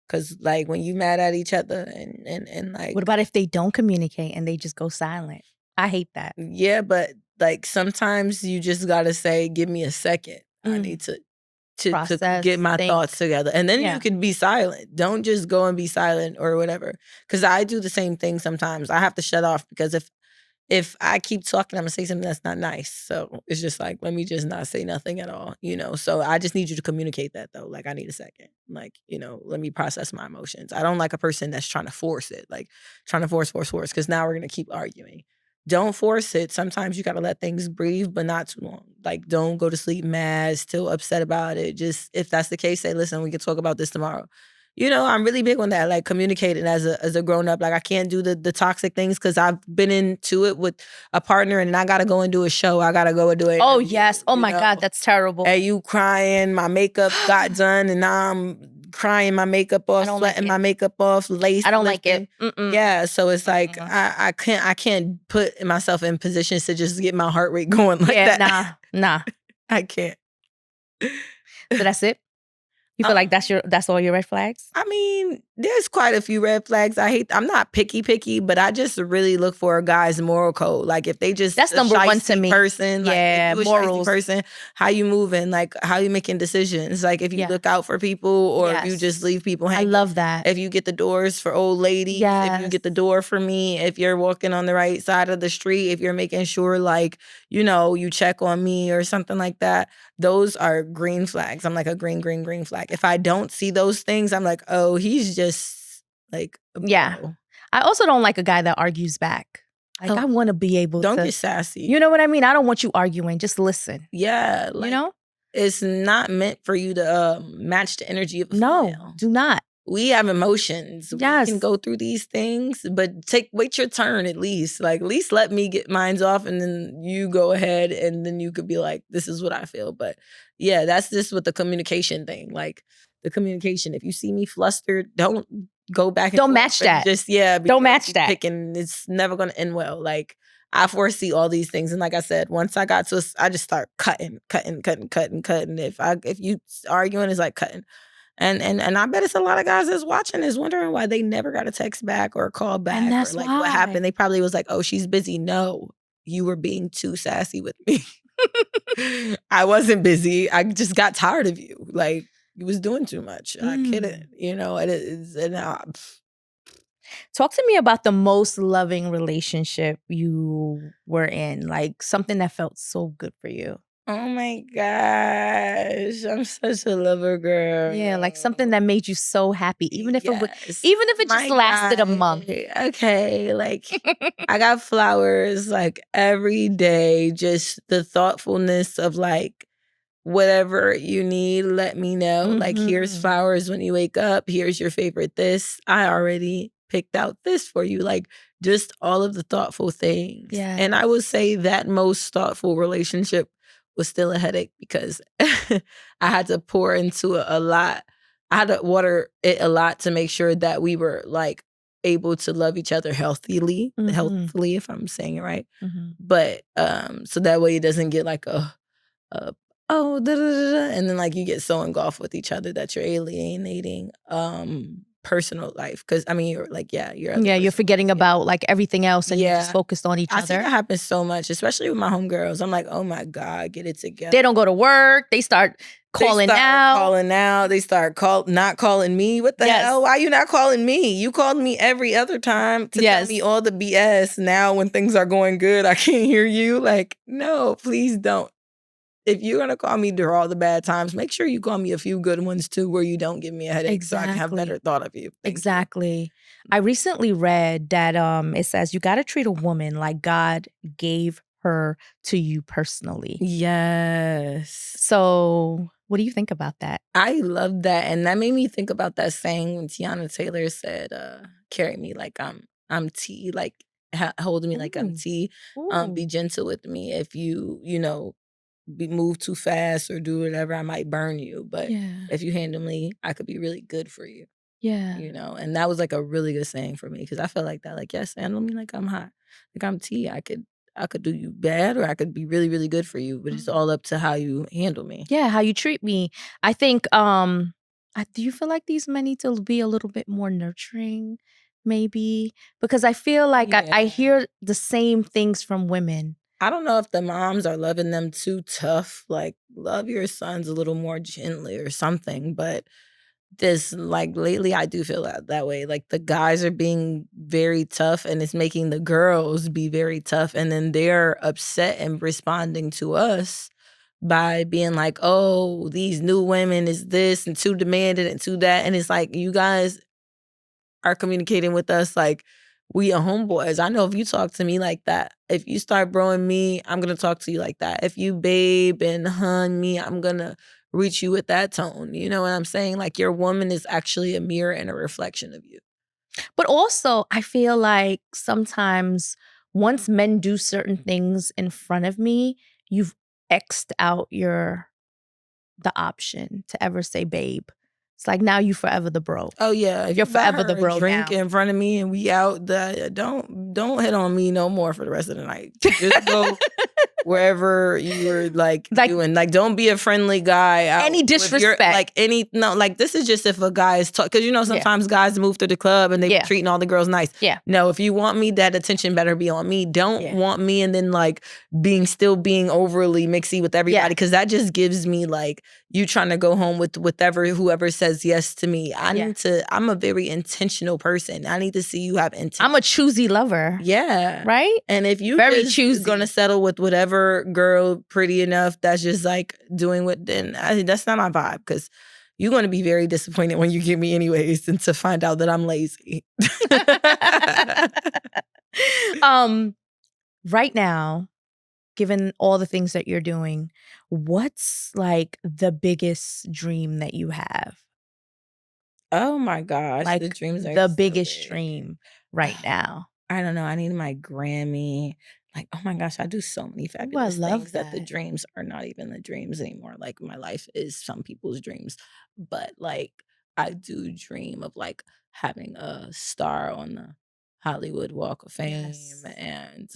Cause like when you mad at each other and like what about if they don't communicate and they just go silent? I hate that. Yeah, but like sometimes you just gotta say, give me a second. I need to process, get my think. thoughts together. And then you can be silent. Don't just go and be silent or whatever. Cause I do the same thing sometimes. I have to shut off because if I keep talking, I'm gonna say something that's not nice. So it's just like, let me just not say nothing at all, So I just need you to communicate that though. Like I need a second. Like, let me process my emotions. I don't like a person that's trying to force it, like trying to force, because now we're gonna keep arguing. Don't force it. Sometimes you gotta let things breathe, but not too long. Like don't go to sleep mad, still upset about it. Just if that's the case, say, listen, we can talk about this tomorrow. I'm really big on that, like communicating as a grown up. Like I can't do the toxic things because I've been into it with a partner and I gotta go and do a show. I gotta go and do it. Oh yes. Oh my God, that's terrible. And you crying, my makeup got done and now I'm crying my makeup off, sweating my makeup off, lace. I don't like it. Yeah, so it's like I can't put myself in positions to just get my heart rate going like that. Nah. I can't. So that's it? You feel like that's all your red flags? I mean, there's quite a few red flags. I'm not picky, but I just really look for a guy's moral code. Like if they just that's number one to me. Person, yeah, like if you morals. A person, how you moving, like how you making decisions. Like if you look out for people or if you just leave people hanging. I love that. If you get the doors for old ladies, if you get the door for me, if you're walking on the right side of the street, if you're making sure like, you check on me or something like that. Those are green flags. I'm like a green flag. If I don't see those things, I'm like, oh, he's just like, yeah. I also don't like a guy that argues back. Like I want to be able to. Don't get sassy. You know what I mean? I don't want you arguing. Just listen. Yeah. Like, it's not meant for you to match the energy of a female. No, do not. We have emotions. Yes. We can go through these things, but wait your turn at least. Like, at least let me get mine off and then you go ahead and then you could be like, this is what I feel. But yeah, that's just with the communication thing. Like, the communication. If you see me flustered, don't go back and don't match that. Just, don't match that. Picking, it's never going to end well. Like, I foresee all these things. And like I said, once I got to, I just start cutting. If you arguing, it's like cutting. And I bet it's a lot of guys that's watching is wondering why they never got a text back or a call back. And that's or like why. What happened. They probably was like, oh, she's busy. No, you were being too sassy with me. I wasn't busy. I just got tired of you. Like you was doing too much. I couldn't, it is. Talk to me about the most loving relationship you were in, like something that felt so good for you. Oh my gosh, I'm such a lover girl. Yeah, like something that made you so happy, even if it just lasted a month. Okay, like I got flowers like every day. Just the thoughtfulness of like whatever you need, let me know. Like here's flowers when you wake up. Here's your favorite this. I already picked out this for you. Like just all of the thoughtful things. Yeah. And I would say that most thoughtful relationship was still a headache because I had to pour into it a lot. I had to water it a lot to make sure that we were like able to love each other healthily, if I'm saying it right. But so that way it doesn't get like and then like you get so engulfed with each other that you're alienating personal life. Because I mean, you're like, you're forgetting about like everything else and you're just focused on each other. I see that happens so much, especially with my homegirls. I'm like, oh my God, get it together. They don't go to work. They start calling they start out. calling out. They start not calling me. What the hell? Why you not calling me? You called me every other time to tell me all the BS. Now when things are going good, I can't hear you. Like, no, please don't. If you're going to call me during all the bad times, make sure you call me a few good ones too, where you don't give me a headache so I can have better thought of you. Thank you. I recently read that it says you got to treat a woman like God gave her to you personally. Yes. So what do you think about that? I love that. And that made me think about that saying when Tiana Taylor said, carry me like I'm tea, like hold me like I'm tea. Be gentle with me. If you move too fast or do whatever, I might burn you. But if you handle me, I could be really good for you. Yeah. And that was like a really good saying for me because I felt like that. Like, yes, handle me like I'm hot. Like I'm tea. I could do you bad or I could be really, really good for you. But it's all up to how you handle me. Yeah, how you treat me. I think, do you feel like these men need to be a little bit more nurturing, maybe? Because I feel like I hear the same things from women. I don't know if the moms are loving them too tough. Like, love your sons a little more gently or something. But this, like, lately I do feel that way. Like, the guys are being very tough and it's making the girls be very tough. And then they're upset and responding to us by being like, oh, these new women is this and too demanding and too that. And it's like, you guys are communicating with us like we are homeboys. I know if you talk to me like that, if you start broing me, I'm going to talk to you like that. If you babe and hun me, I'm going to reach you with that tone. You know what I'm saying? Like your woman is actually a mirror and a reflection of you. But also, I feel like sometimes once men do certain things in front of me, you've X'd out the option to ever say babe. It's like now you forever the bro. Oh yeah, if you're forever the bro. Drink now. in front of me and we out. Don't hit on me no more for the rest of the night. Just go wherever you were like doing. Like don't be a friendly guy. Any disrespect. This is just if a guy is talking because sometimes guys move to the club and they treating all the girls nice. Yeah. No, if you want me, that attention better be on me. Don't want me and then like being overly mixy with everybody because that just gives me like you trying to go home with whoever says yes to me. I'm a very intentional person. I need to see you have intention. I'm a choosy lover. Yeah. Right? And if you very choosy gonna settle with whatever girl pretty enough that's just like doing then that's not my vibe because you're gonna be very disappointed when you get me anyways and to find out that I'm lazy. Right now, given all the things that you're doing, what's like the biggest dream that you have? Oh my gosh, like the dreams are the biggest dream right now. I don't know. I need my Grammy. Like, oh my gosh, I do so many fabulous things that the dreams are not even the dreams anymore. Like my life is some people's dreams. But like I do dream of like having a star on the Hollywood Walk of Fame. And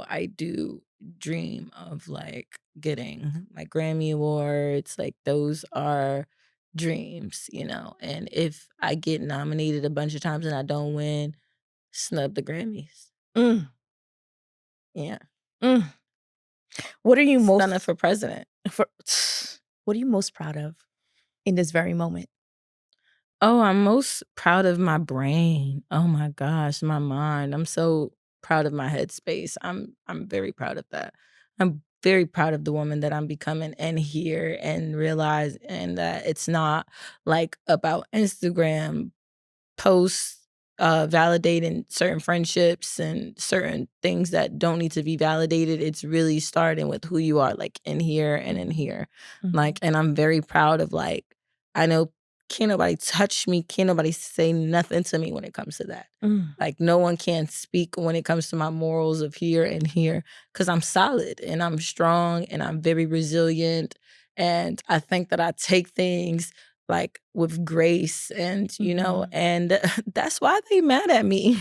I do dream of like getting my Grammy Awards. Like those are dreams, and if I get nominated a bunch of times and I don't win, snub the Grammys. Yeah. What are you most Stunning for president? What are you most proud of in this very moment? Oh, I'm most proud of my brain. Oh my gosh, my mind. I'm so proud of my headspace. I'm very proud of that. I'm very proud of the woman that I'm becoming and here and realize and that it's not like about Instagram posts validating certain friendships and certain things that don't need to be validated. It's really starting with who you are, like in here and in here. Like, and I'm very proud of like, I know can't nobody touch me, can't nobody say nothing to me when it comes to that. Like no one can speak when it comes to my morals of here and here because I'm solid and I'm strong and I'm very resilient. And I think that I take things like with grace and, and that's why they mad at me.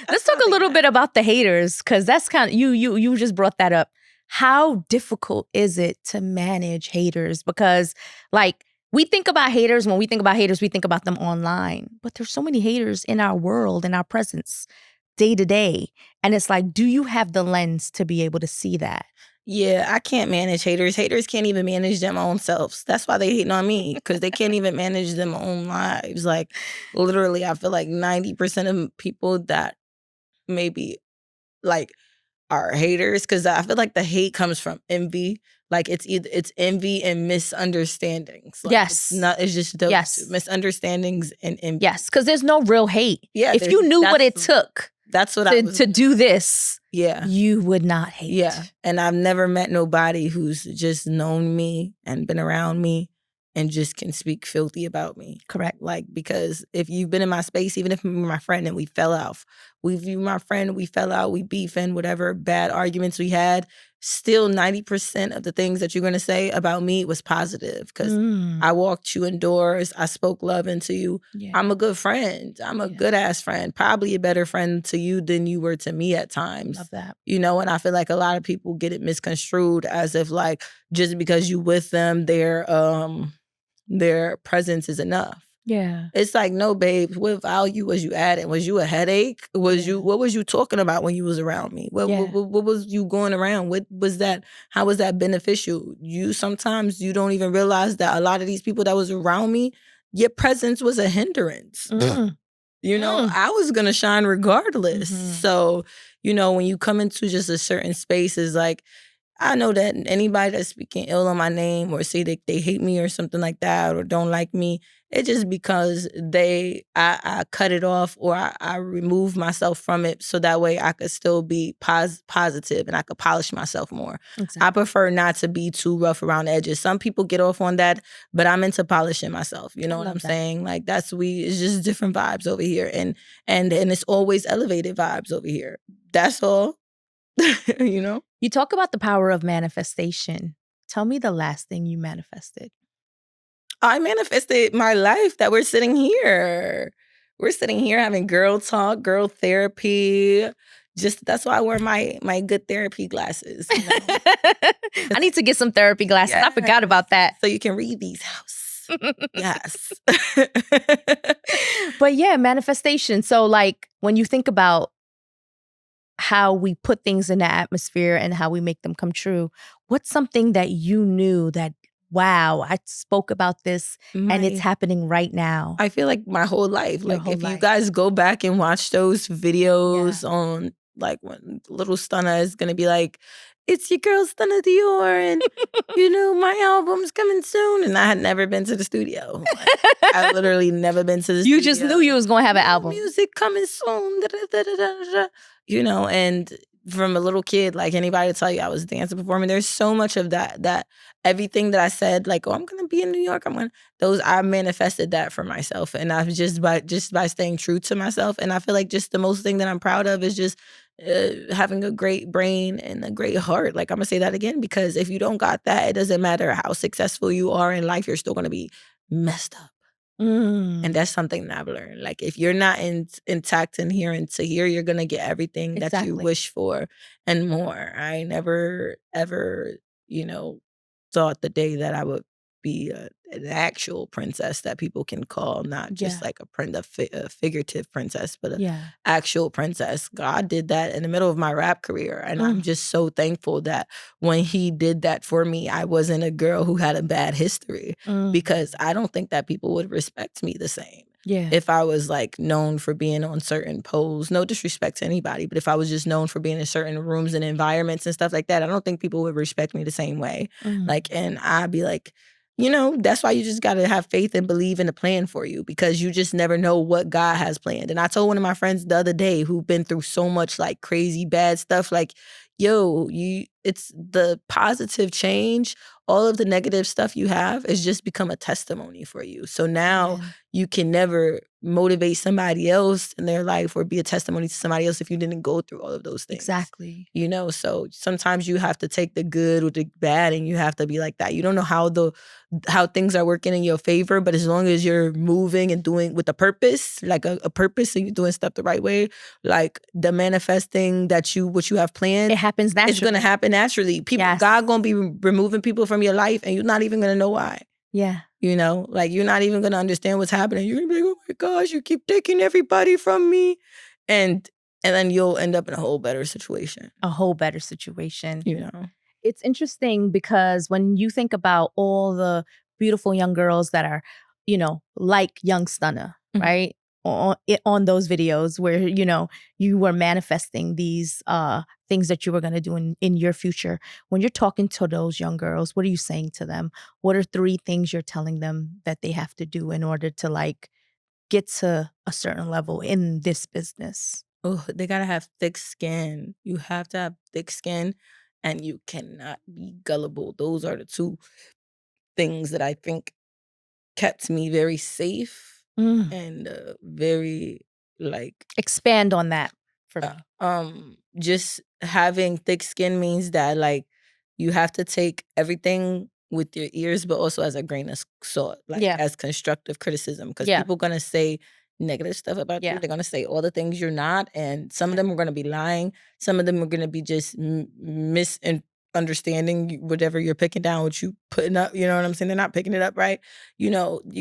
Let's talk a little bit about the haters because that's kind of, you just brought that up. How difficult is it to manage haters? Because like, we think about haters, when we think about haters, we think about them online. But there's so many haters in our world, in our presence, day to day. And it's like, do you have the lens to be able to see that? Yeah, I can't manage haters. Haters can't even manage their own selves. That's why they hating on me, because they can't even manage their own lives. Like, literally, I feel like 90% of people that maybe like are haters, because I feel like the hate comes from envy. Like, it's envy and misunderstandings. Like, Yes. it's just those Yes. two, misunderstandings and envy. Yes, because there's no real hate. Yeah, If you knew what it took that's what I was to do this, yeah. you would not hate. Yeah. And I've never met nobody who's just known me and been around me and just can speak filthy about me. Correct. Like, because if you've been in my space, even if you're my friend and we fell out, we fell out, we beefing, whatever bad arguments we had, still 90% of the things that you're going to say about me was positive, because I walked you indoors, I spoke love into you. Yeah. I'm a good friend. I'm a good ass friend, probably a better friend to you than you were to me at times. Love that. You know, and I feel like a lot of people get it misconstrued as if like just because you with them, their presence is enough. Yeah. It's like, no, babe, what value was you adding? Was you a headache? What was you talking about when you was around me? What was you going around? What was that? How was that beneficial? Sometimes you don't even realize that a lot of these people that was around me, your presence was a hindrance. You know, I was gonna shine regardless. So, you know, when you come into just a certain space, is like, I know that anybody that's speaking ill on my name or say that they hate me or something like that or don't like me, it's just because I cut it off, or I remove myself from it, so that way I could still be positive and I could polish myself more. Exactly. I prefer not to be too rough around the edges. Some people get off on that, but I'm into polishing myself. You know what I'm saying? Like, it's just different vibes over here, and it's always elevated vibes over here. That's all. You know? You talk about the power of manifestation. Tell me the last thing you manifested. I manifested my life that we're sitting here. We're sitting here having girl talk, girl therapy. Just that's why I wear my good therapy glasses. You know? I need to get some therapy glasses. Yes. I forgot about that. So you can read these house. Yes. But yeah, manifestation. So like when you think about how we put things in the atmosphere and how we make them come true, what's something that you knew that, wow, I spoke about this and it's happening right now? I feel like my whole life. Like, if you guys go back and watch those videos on, like, when little Stunna is going to be like, it's your girl Stunna Dior, and, you know, my album's coming soon. And I had never been to the studio. Like, I literally never been to the studio. You just knew you was going to have an album. Music coming soon. You know, and from a little kid, like, anybody to tell you I was dancing, performing, there's so much of that everything that I said, like, oh, I'm gonna be in New York, I manifested that for myself, and I've just by staying true to myself. And I feel like just the most thing that I'm proud of is just having a great brain and a great heart. Like, I'm gonna say that again, because if you don't got that, it doesn't matter how successful you are in life, you're still gonna be messed up. And that's something that I've learned. Like, if you're not intact and here and to here, you're going to get everything that you wish for and more. I never, ever, you know, thought the day that I would be an actual princess that people can call, not just like a figurative princess, but an actual princess. God did that in the middle of my rap career. And I'm just so thankful that when he did that for me, I wasn't a girl who had a bad history, because I don't think that people would respect me the same. If I was like known for being on certain poles, no disrespect to anybody, but if I was just known for being in certain rooms and environments and stuff like that, I don't think people would respect me the same way. Like, and I'd be like, you know, that's why you just got to have faith and believe in the plan for you, because you just never know what God has planned. And I told one of my friends the other day who've been through so much like crazy bad stuff, like, yo, it's the positive change. All of the negative stuff you have is just become a testimony for you. So now you can never motivate somebody else in their life or be a testimony to somebody else if you didn't go through all of those things. Exactly. You know, so sometimes you have to take the good with the bad, and you have to be like that. You don't know how things are working in your favor, but as long as you're moving and doing with a purpose, like a purpose, and you're doing stuff the right way, like the manifesting what you have planned, it happens naturally. It's gonna happen naturally. God gonna be removing people from your life, and you're not even gonna know why. Yeah. You know, like, you're not even gonna understand what's happening. You're gonna be like, oh my gosh, you keep taking everybody from me. And then you'll end up in a whole better situation. A whole better situation. You know. it's interesting because when you think about all the beautiful young girls that are, like Young Stunner, Mhm. right? On those videos where, you were manifesting these things that you were going to do in your future. When you're talking to those young girls, what are you saying to them? What are 3 things you're telling them that they have to do in order to like get to a certain level in this business? Oh, they gotta have thick skin. You have to have thick skin, and you cannot be gullible. Those are the 2 things that I think kept me very safe Mm. and, very, like, Expand on that for me. just having thick skin means that, like, you have to take everything with your ears, but also as a grain of salt, like, Yeah. as constructive criticism, because Yeah. people gonna say negative stuff about you. Yeah. They're gonna say all the things you're not, and some of Yeah. them are gonna be lying. Some of them are gonna be just misunderstanding whatever you're picking down, what you putting up, you know what I'm saying? They're not picking it up right. You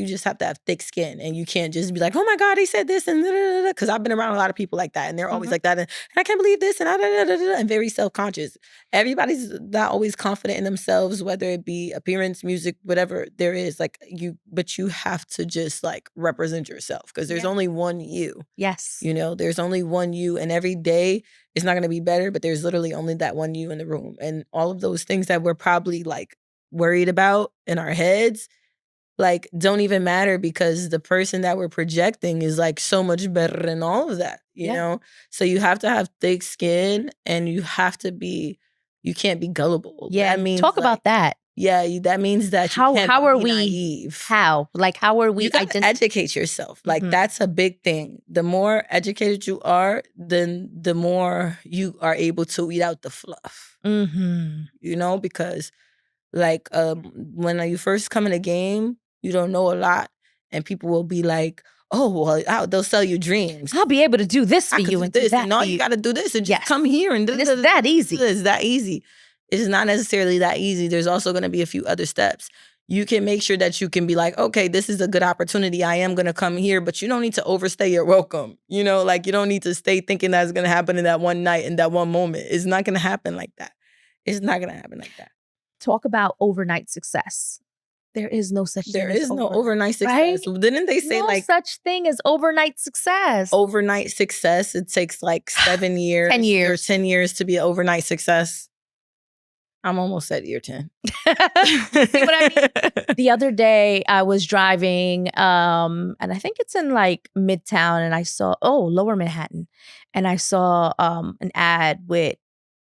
just have to have thick skin, and you can't just be like, "Oh my God, he said this," and because I've been around a lot of people like that, and they're always Mhm. like that, and I can't believe this, and and very self-conscious. Everybody's not always confident in themselves, whether it be appearance, music, whatever there is. But you have to just like represent yourself because there's Yeah. only one you. Yes. There's only one you, and every day it's not going to be better, but there's literally only that one you in the room. And all of those things that we're probably like worried about in our heads, like, don't even matter because the person that we're projecting is like so much better than all of that, you Yeah. know? So you have to have thick skin and you can't be gullible. Yeah. That means Talk like, about that. yeah, that means that you can't How are be we? naive. How? Like, how are You we gotta educate yourself. Like, Mhm. that's a big thing. The more educated you are, then the more you are able to weed out the fluff. Because like when you first come in a game, you don't know a lot, and people will be like, "Oh, well, they'll sell you dreams. I'll be able to do this I for could you do and do this, that and for all you you. got to do this, and just Yes. come here and And it's that easy. It's that easy. It's not necessarily that easy. There's also going to be a few other steps. You can make sure that you can be like, okay, this is a good opportunity. I am going to come here, but you don't need to overstay your welcome. Like you don't need to stay thinking that's going to happen in that one night, in that one moment. It's not going to happen like that. It's not going to happen like that. Talk about overnight success. There is no such There thing as is no overnight right? success. Didn't they say No like such thing as overnight success. overnight success? It takes like 7 years 10 or years. 10 years to be an overnight success. I'm almost at year 10. See what I mean? The other day I was driving, and I think it's in like Midtown, and I saw Lower Manhattan, and I saw an ad with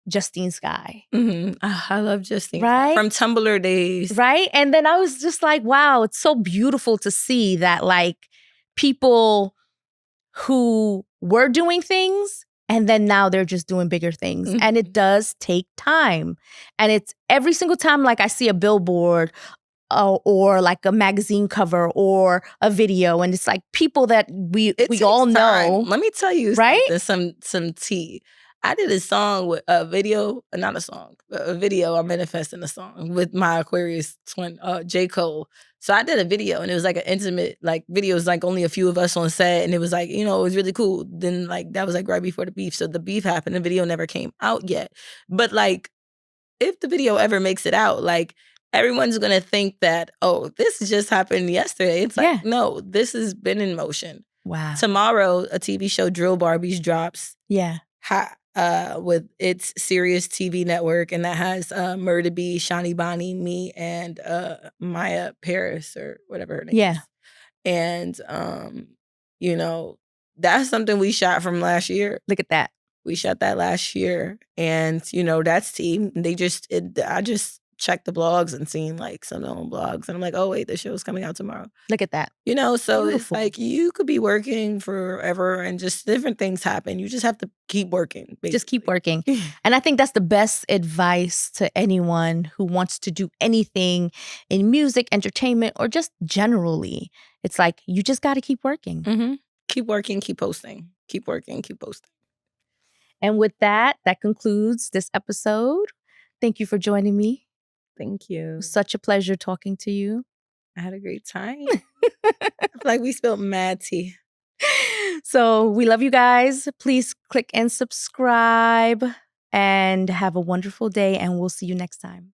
Justine Skye. I love Justine Right? from Tumblr days. Right? And then I was just like, wow, it's so beautiful to see that like people who were doing things and then now they're just doing bigger things. And it does take time. And it's every single time like I see a billboard or like a magazine cover or a video, and it's like people that we all know. Let me tell you right? some tea. I did a song with a video, not a song, a video. I'm manifesting a song with my Aquarius twin, J. Cole. So I did a video, and it was like an intimate like video. It was like only a few of us on set, and it was like it was really cool. Then like that was like right before the beef, so the beef happened. The video never came out yet, but like if the video ever makes it out, like everyone's gonna think that this just happened yesterday. It's like no, this has been in motion. Wow. Tomorrow, a TV show, Drill Barbies, drops. Yeah. With its Sirius TV network, and that has Murda B, Shani Bani, me, and Maya Paris or whatever her name is. And that's something we shot from last year. Look at that. We shot that last year, and that's team. I just checked the blogs and seen like some known blogs, and I'm like, oh wait, the show's coming out tomorrow. Look at that. So Beautiful. It's like you could be working forever and just different things happen. You just have to keep working. Basically. Just keep working. And I think that's the best advice to anyone who wants to do anything in music, entertainment, or just generally. It's like you just got to keep working. Keep working, keep posting. Keep working, keep posting. And with that concludes this episode. Thank you for joining me. Thank you. It was such a pleasure talking to you. I had a great time. I feel like we spilled mad tea. So we love you guys. Please click and subscribe. and have a wonderful day, and we'll see you next time.